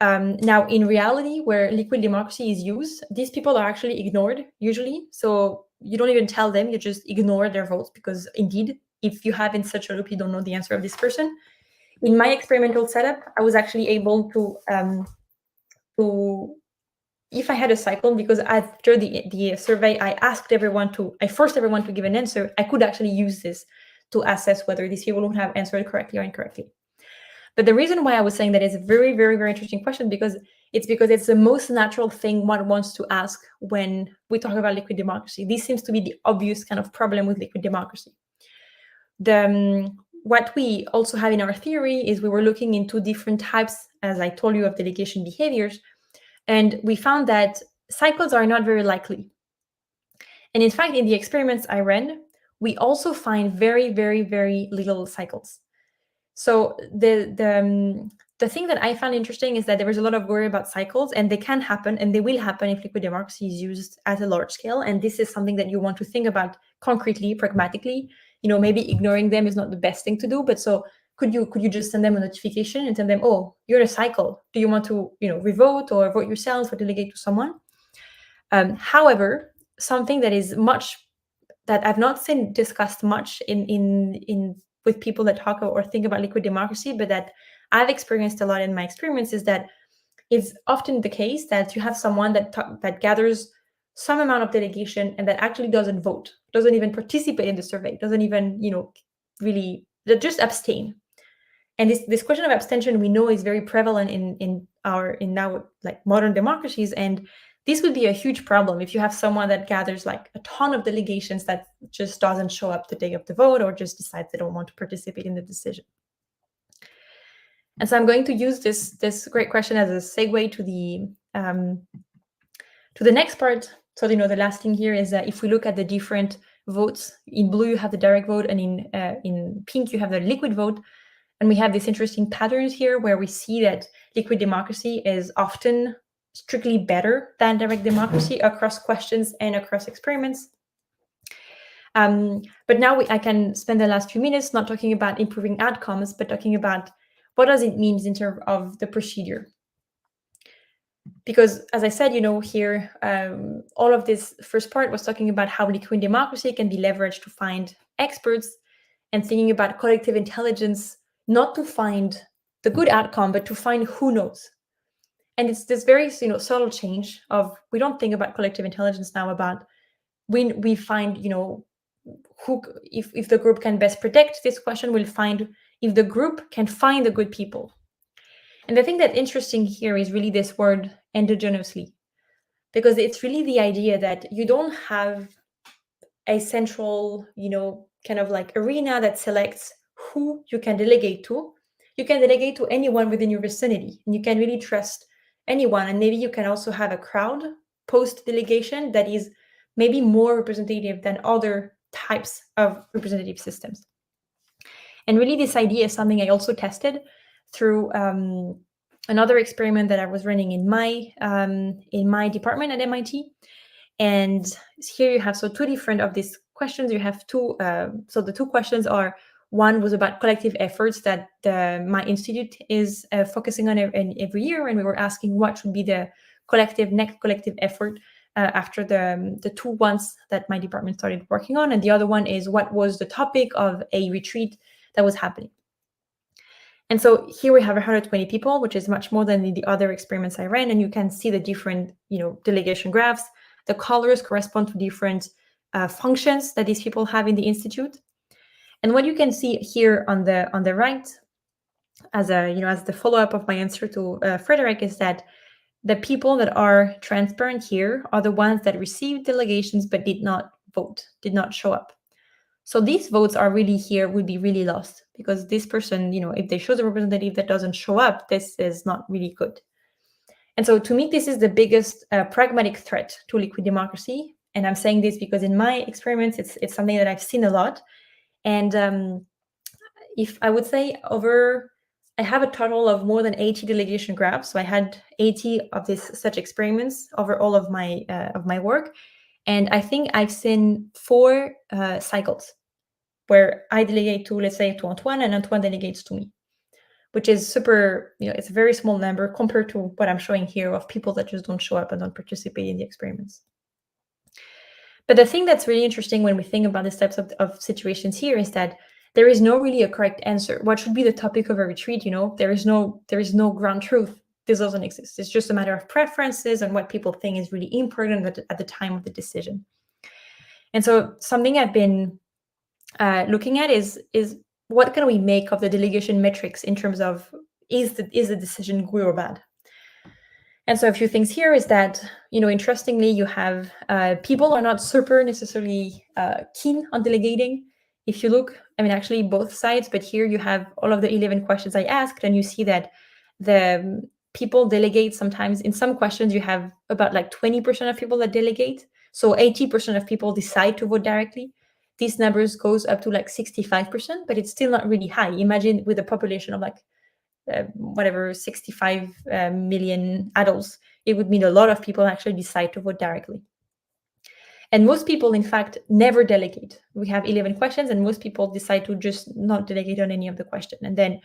Now, in reality, where liquid democracy is used, these people are actually ignored usually. So you don't even tell them, you just ignore their votes, because indeed, if you have in such a loop, you don't know the answer of this person. In my experimental setup, I was actually able to if I had a cycle, because after the survey, I forced everyone to give an answer, I could actually use this to assess whether these people would have answered correctly or incorrectly. But the reason why I was saying that is a very, very, very interesting question, because it's the most natural thing one wants to ask when we talk about liquid democracy. This seems to be the obvious kind of problem with liquid democracy. What we also have in our theory is we were looking into different types, as I told you, of delegation behaviors. And we found that cycles are not very likely. And in fact, in the experiments I ran, we also find very, very, very little cycles. So the thing that I found interesting is that there was a lot of worry about cycles, and they can happen, and they will happen if liquid democracy is used at a large scale. And this is something that you want to think about concretely, pragmatically. Maybe ignoring them is not the best thing to do, but so could you just send them a notification and tell them, oh, you're in a cycle. Do you want to, revote or vote yourself or delegate to someone? However, something that I've not seen discussed much in with people that talk or think about liquid democracy, but that I've experienced a lot in my experience, is that it's often the case that you have someone that gathers some amount of delegation and that actually doesn't vote, doesn't even participate in the survey, doesn't even, really, they just abstain. And this question of abstention, we know, is very prevalent in now like modern democracies. And this would be a huge problem if you have someone that gathers like a ton of delegations that just doesn't show up the day of the vote, or just decides they don't want to participate in the decision. And so I'm going to use this great question as a segue to the next part. So the last thing here is that if we look at the different votes, in blue you have the direct vote, and in pink you have the liquid vote. And we have these interesting patterns here where we see that liquid democracy is often strictly better than direct democracy across questions and across experiments. But now I can spend the last few minutes not talking about improving outcomes, but talking about what does it mean in terms of the procedure. Because as I said, here, all of this first part was talking about how liquid democracy can be leveraged to find experts, and thinking about collective intelligence, not to find the good outcome, but to find who knows. And it's this very subtle change of, we don't think about collective intelligence now about when we find who, if the group can best predict this question, we'll find if the group can find the good people. And the thing that's interesting here is really this word endogenously, because it's really the idea that you don't have a central kind of like arena that selects who you can delegate to. You can delegate to anyone within your vicinity, and you can really trust anyone. And maybe you can also have a crowd post delegation that is maybe more representative than other types of representative systems. And really, this idea is something I also tested through another experiment that I was running in my department at MIT. And here you have two different of these questions. You have two. So the two questions are, one was about collective efforts that my institute is focusing on every year, and we were asking what should be the next collective effort after the two ones that my department started working on. And the other one is what was the topic of a retreat that was happening. And so here we have 120 people, which is much more than the other experiments I ran. And you can see the different, delegation graphs. The colors correspond to different functions that these people have in the institute. And what you can see here on the right, as the follow-up of my answer to Frederick, is that the people that are transparent here are the ones that received delegations but did not vote, did not show up. So these votes are really here would be really lost, because this person, if they choose a representative that doesn't show up, this is not really good. And so to me, this is the biggest pragmatic threat to liquid democracy. And I'm saying this because in my experiments, it's something that I've seen a lot. And if I would say I have a total of more than 80 delegation graphs. So I had 80 of such experiments over all of my work. And I think I've seen 4 cycles where I delegate to, let's say, to Antoine, and Antoine delegates to me, which is super, it's a very small number compared to what I'm showing here of people that just don't show up and don't participate in the experiments. But the thing that's really interesting when we think about these types of situations here is that there is no really a correct answer. What should be the topic of a retreat? There is no ground truth. This doesn't exist. It's just a matter of preferences and what people think is really important at the time of the decision. And so something I've been looking at is what can we make of the delegation metrics in terms of is the decision good or bad? And so a few things here is that, interestingly, you have people are not super necessarily keen on delegating. If you look, actually both sides, but here you have all of the 11 questions I asked, and you see that the people delegate sometimes. In some questions, you have about 20% of people that delegate. So 80% of people decide to vote directly. These numbers goes up to 65%, but it's still not really high. Imagine with a population of 65 million adults, it would mean a lot of people actually decide to vote directly. And most people, in fact, never delegate. We have 11 questions, and most people decide to just not delegate on any of the questions. And then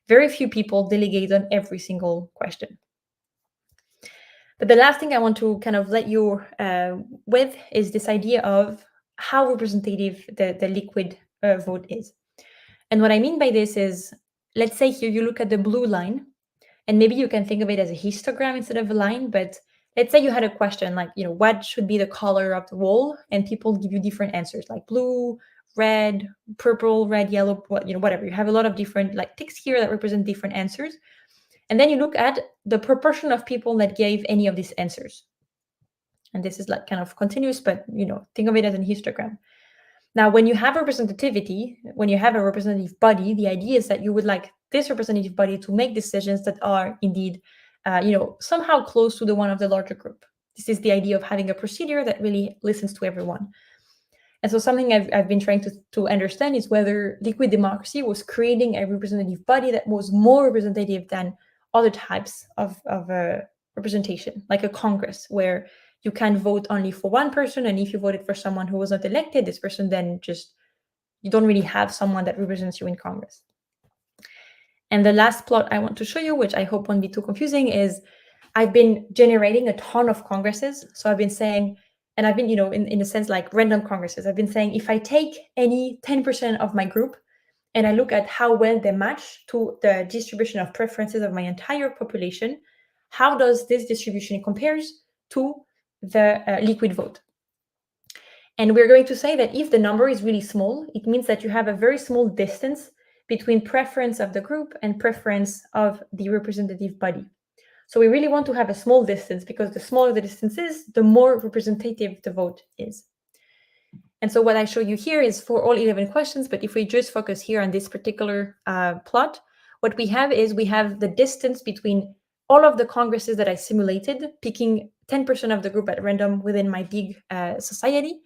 very few people delegate on every single question. But the last thing I want to kind of let you with is this idea of how representative the liquid vote is. And what I mean by this is, let's say here you look at the blue line, and maybe you can think of it as a histogram instead of a line, but let's say you had a question like, what should be the color of the wall? And people give you different answers like blue, red, purple, red, yellow, whatever. You have a lot of different ticks here that represent different answers. And then you look at the proportion of people that gave any of these answers. And this is kind of continuous, but, think of it as an histogram. Now, when you have representativity, when you have a representative body, the idea is that you would like this representative body to make decisions that are indeed, somehow close to the one of the larger group. This is the idea of having a procedure that really listens to everyone. And so something I've been trying to understand is whether liquid democracy was creating a representative body that was more representative than other types of representation, like a Congress, where you can vote only for one person, and if you voted for someone who was not elected, this person then you don't really have someone that represents you in Congress. And the last plot I want to show you, which I hope won't be too confusing, is I've been generating a ton of congresses. So I've been saying, and I've been, in a sense, like random congresses. I've been saying, if I take any 10% of my group and I look at how well they match to the distribution of preferences of my entire population, how does this distribution compares to the liquid vote? And we're going to say that if the number is really small, it means that you have a very small distance between preference of the group and preference of the representative body. So we really want to have a small distance, because the smaller the distance is, the more representative the vote is. And so what I show you here is for all 11 questions, but if we just focus here on this particular plot, what we have is we have the distance between all of the congresses that I simulated, picking 10% of the group at random within my big society.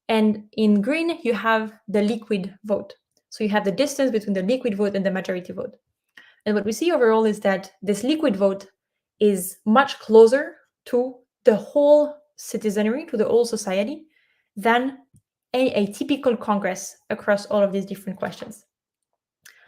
And in green, you have the liquid vote. So you have the distance between the liquid vote and the majority vote. And what we see overall is that this liquid vote is much closer to the whole citizenry, to the whole society, than a typical Congress across all of these different questions.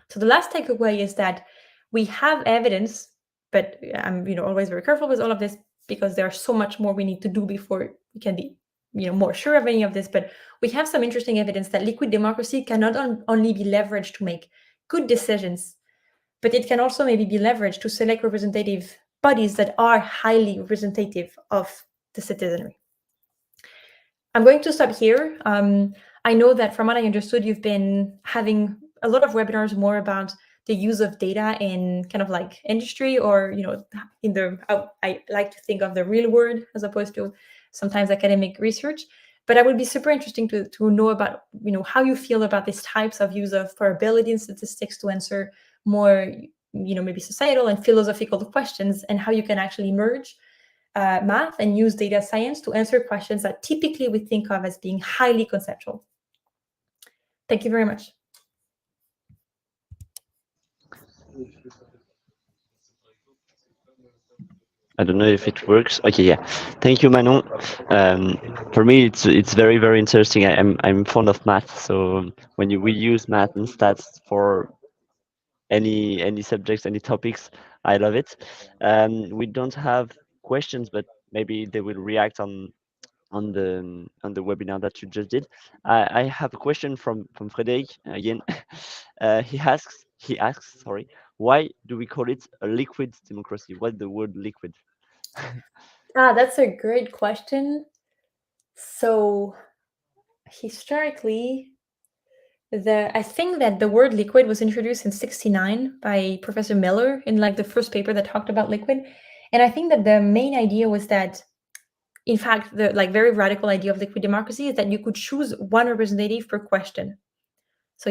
So the last takeaway is that we have evidence, but I'm always very careful with all of this, because there's so much more we need to do before we can be more sure of any of this. But we have some interesting evidence that liquid democracy cannot only be leveraged to make good decisions, but it can also maybe be leveraged to select representative bodies that are highly representative of the citizenry. I'm going to stop here. I know that from what I understood, you've been having a lot of webinars more about the use of data in kind of like industry, or in I like to think of the real world as opposed to sometimes academic research. But I would be super interesting to know about how you feel about these types of use of probability and statistics to answer more maybe societal and philosophical questions, and how you can actually merge math and use data science to answer questions that typically we think of as being highly conceptual. Thank you very much. I don't know if it works. Okay, yeah. Thank you, Manon. For me, it's very, very interesting. I'm fond of math, so when we use math and stats for any subjects, any topics, I love it. We don't have questions, but maybe they will react on the webinar that you just did. I have a question from Frederic again. He asks, sorry, why do we call it a liquid democracy? What the word liquid? That's a great question. So historically, I think that the word liquid was introduced in 1969 by Professor Miller in like the first paper that talked about liquid. And I think that the main idea was that, in fact, the like very radical idea of liquid democracy is that you could choose one representative per question. So,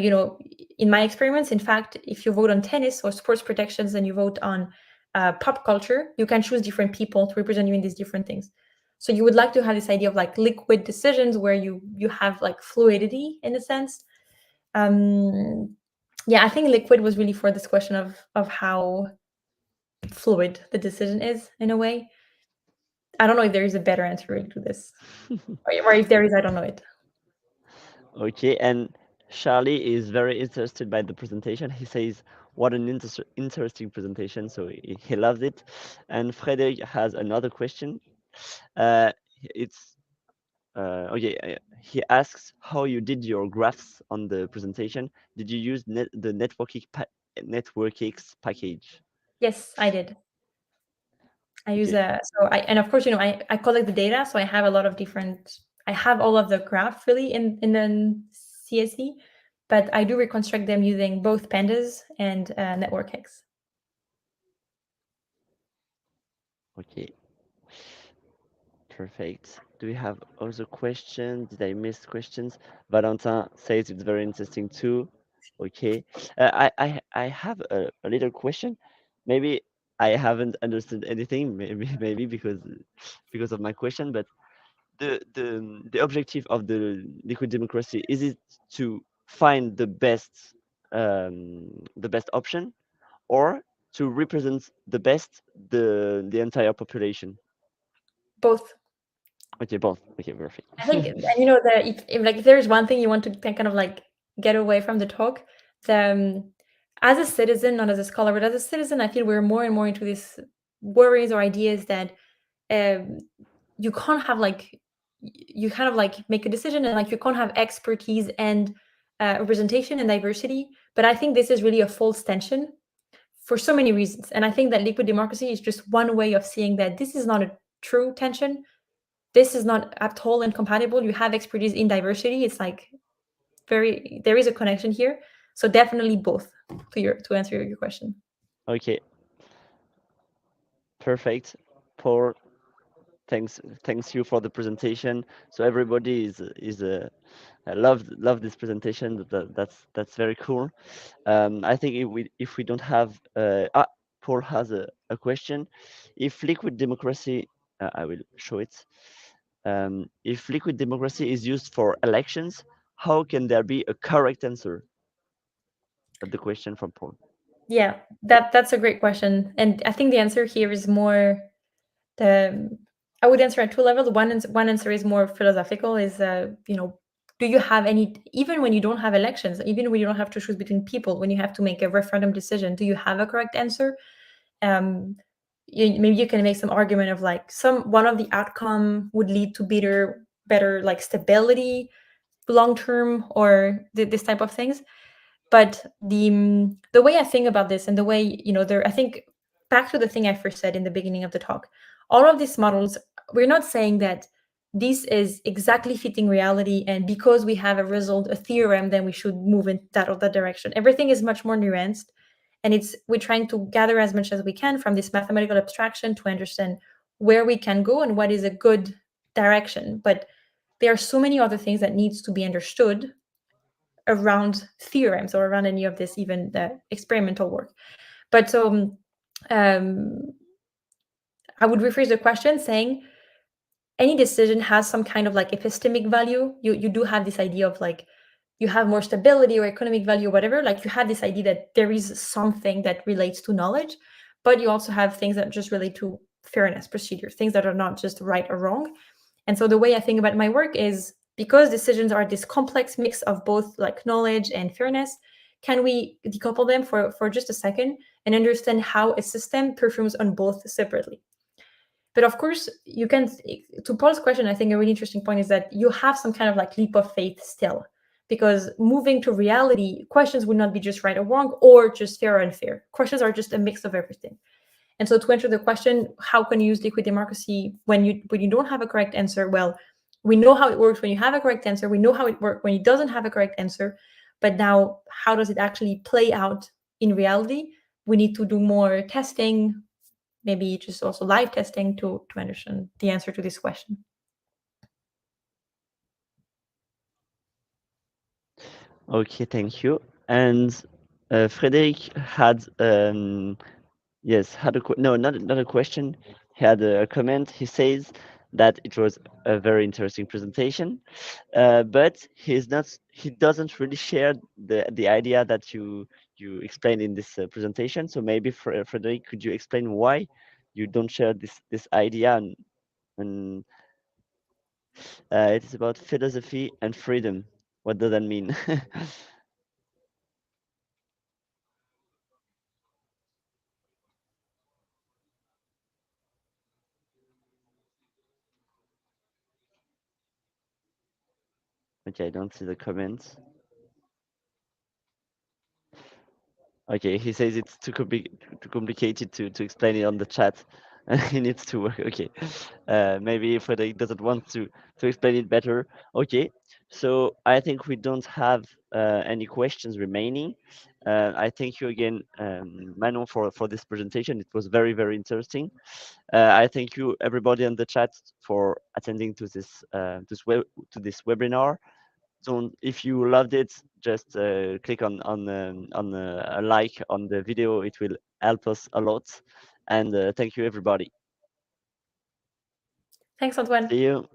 in my experiments, in fact, if you vote on tennis or sports protections and you vote on pop culture, you can choose different people to represent you in these different things. So you would like to have this idea of like liquid decisions where you have like fluidity in a sense. Yeah, I think liquid was really for this question of how fluid the decision is in a way. I don't know if there is a better answer to this, or if there is, I don't know it. Okay, and Charlie is very interested by the presentation. He says, "What an interesting presentation!" So he loves it. And Frederic has another question. It's okay. He asks how you did your graphs on the presentation. Did you use the Networkx package? Yes, I did. I use Okay. and of course, I collect the data, so I have a lot of different. I have all of the graph really in the CSV, but I do reconstruct them using both pandas and NetworkX. Okay. Perfect. Do we have other questions? Did I miss questions? Valentin says it's very interesting too. Okay. I have a little question. Maybe I haven't understood anything. Maybe because of my question. But the objective of the liquid democracy, is it to find the best option, or to represent the entire population? Both. Okay, both. Okay, perfect. I think, and that if there's one thing you want to kind of like get away from the talk, as a citizen, not as a scholar, but as a citizen, I feel we're more and more into these worries or ideas that um, you can't have like you kind of like make a decision, and like you can't have expertise and representation and diversity. But I think this is really a false tension for so many reasons, and I think that liquid democracy is just one way of seeing that this is not a true tension. This is not at all incompatible. You have expertise in diversity. It's like there is a connection here. So definitely both, to answer your question. Okay, perfect. Paul, thanks you for the presentation. So everybody is I love this presentation. That's very cool. I think if we don't have Paul has a question. If liquid democracy, I will show it. If liquid democracy is used for elections, how can there be a correct answer? That's the question from Paul. Yeah, that's a great question, and I think the answer here is more the. I would answer at two levels. One answer is more philosophical. Is do you have any, even when you don't have elections, even when you don't have to choose between people, when you have to make a referendum decision, do you have a correct answer? maybe you can make some argument of like one of the outcome would lead to better like stability long term, or this type of things. But the way I think about this, and the way, there, I think, back to the thing I first said in the beginning of the talk, all of these models, we're not saying that this is exactly fitting reality, and because we have a theorem, then we should move in that or that direction. Everything is much more nuanced, and we're trying to gather as much as we can from this mathematical abstraction to understand where we can go and what is a good direction. But there are so many other things that needs to be understood around theorems or around any of this, even the experimental work. But so I would rephrase the question saying any decision has some kind of like epistemic value. You do have this idea of like you have more stability or economic value or whatever. Like you have this idea that there is something that relates to knowledge, but you also have things that just relate to fairness procedure, things that are not just right or wrong. And so the way I think about my work is, because decisions are this complex mix of both like knowledge and fairness, can we decouple them for just a second and understand how a system performs on both separately? But of course, you can, to Paul's question, I think a really interesting point is that you have some kind of like leap of faith still, because moving to reality, questions would not be just right or wrong or just fair or unfair. Questions are just a mix of everything. And so to answer the question, how can you use liquid democracy when you don't have a correct answer? Well, we know how it works when you have a correct answer. We know how it works when it doesn't have a correct answer. But now, how does it actually play out in reality? We need to do more testing, maybe just also live testing to understand the answer to this question. Okay, thank you. And Frederick had had no, not a question. He had a comment. He says that it was a very interesting presentation, but he doesn't really share the idea that you explained in this presentation. So maybe Frederick, could you explain why you don't share this idea, and it is about philosophy and freedom. What does that mean? Okay, I don't see the comments. Okay, he says it's too complicated to explain it on the chat. He needs to work. Okay, maybe Frederick doesn't want to explain it better. Okay, so I think we don't have any questions remaining. I thank you again, Manon, for this presentation. It was very interesting. I thank you everybody on the chat for attending to this webinar. Don't, if you loved it, just click on a like on the video. It will help us a lot. And thank you, everybody. Thanks, Antoine. See you.